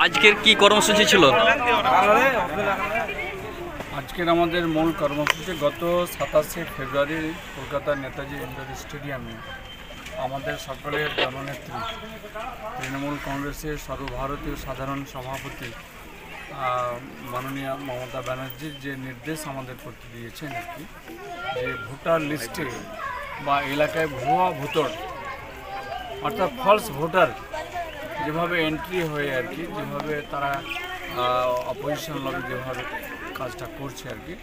আজকের কি কর্মসূচি ছিল? আজকের আমাদের মূল কর্মসূচি গত 27শে ফেব্রুয়ারি কলকাতার নেতাজি ইন্ডোর স্টেডিয়ামে আমাদের সকলের জননেত্রী তৃণমূল কংগ্রেসের সর্বভারতীয় সাধারণ সভাপতি মাননীয় মমতা ব্যানার্জির যে নির্দেশ আমাদের করতে দিয়েছেন আর কি, যে ভোটার লিস্টে বা এলাকায় ভুয়া ভোটার অর্থাৎ ফলস ভোটার যেভাবে এন্ট্রি হয়ে আর কি, যেভাবে তারা অপোজিশন লবি যেভাবে কাজটা করছে আর কি,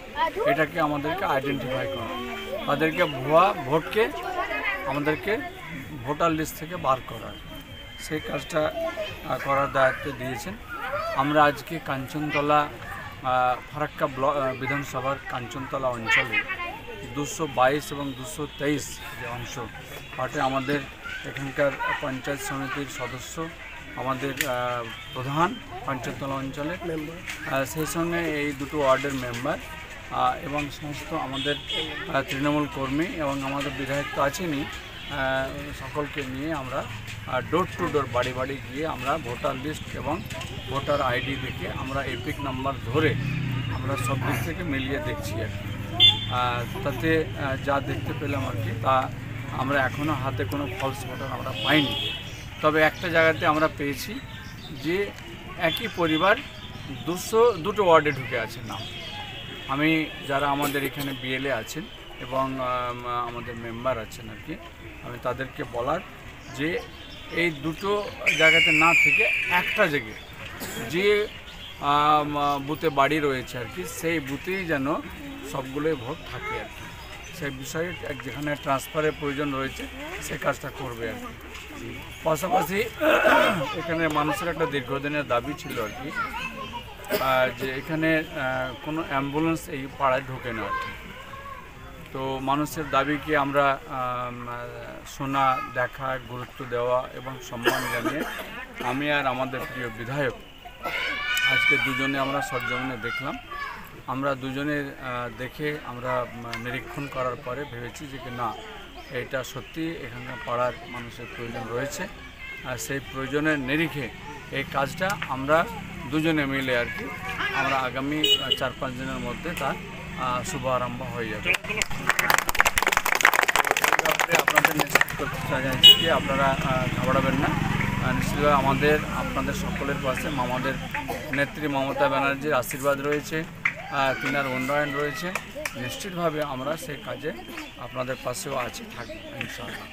এটাকে আমাদেরকে আইডেন্টিফাই করা, তাদেরকে ভুয়া ভোটকে আমাদেরকে ভোটার লিস্ট থেকে বার করা, সেই কাজটা করার দায়িত্ব দিয়েছেন। আমরা আজকে কাঞ্চনতলা ফারাক্কা বিধানসভার কাঞ্চনতলা অঞ্চলে 222 এবং 223 যে অংশ পাটে আমাদের এখানকার পঞ্চায়েত সমিতির সদস্য, আমাদের প্রধান কাঞ্চনতলা অঞ্চলের সেই সঙ্গে এই দুটো ওয়ার্ডের মেম্বার এবং সমস্ত আমাদের তৃণমূল কর্মী এবং আমাদের বিধায়ক তো আছেনই, সকলকে নিয়ে আমরা ডোর টু ডোর বাড়ি বাড়ি গিয়ে আমরা ভোটার লিস্ট এবং ভোটার আইডি দেখে আমরা এপিক নাম্বার ধরে আমরা সব দিক থেকে মিলিয়ে দেখছি আর কি। তাতে যা দেখতে পেলাম আর কি, তা আমরা এখনও হাতে কোনো ফলস ভোটার আমরা পাইনি। তবে একটা জায়গাতে আমরা পেয়েছি যে একই পরিবার দুটো ওয়ার্ডে ঢুকে আছে নাম। আমি যারা আমাদের এখানে বিএলএ আছেন এবং আমাদের মেম্বার আছেন আর কি, আমি তাদেরকে বলার যে এই দুটো জায়গাতে না থেকে একটা জায়গায় যে বুথে বাড়ি রয়েছে আর কি, সেই বুথেই যেন সবগুলোই ভোট থাকে আর কি, সেই বিষয়ে যেখানে ট্রান্সফারের প্রয়োজন রয়েছে সে কাজটা করবে আর কি। পাশাপাশি এখানে মানুষের একটা দীর্ঘদিনের দাবি ছিল আর কি, যে এখানে কোনো অ্যাম্বুলেন্স এই পাড়ায় ঢোকে না আর কি। তো মানুষের দাবিকে আমরা শোনা, দেখা, গুরুত্ব দেওয়া এবং সম্মান জানিয়ে আমি আর আমাদের প্রিয় বিধায়ক আজকে দুজনে আমরা সরজমিনে দেখলাম। আমরা দুজনে দেখে আমরা নিরীক্ষণ করার পরে ভেবেছি যে না, এটা সত্যি এখানকার পাড়ার মানুষের প্রয়োজন রয়েছে, আর সেই প্রয়োজনের নিরিখে এই কাজটা আমরা দুজনে মিলে আর কি আমরা আগামী 4-5 দিনের মধ্যে তার শুভ আরম্ভ হয়ে যাবে। আপনাদের নিশ্চিত করতে চাইছি যে আপনারা ঘাবড়াবেন না, নিশ্চিতভাবে আপনাদের সকলের পাশে আমাদের নেত্রী মমতা ব্যানার্জির আশীর্বাদ রয়েছে, তিনার উন্নয়ন রয়েছে। নিশ্চিতভাবে আমরা সেই কাজে আপনাদের পাশেও আছি, থাকবো ইনশাআল্লাহ।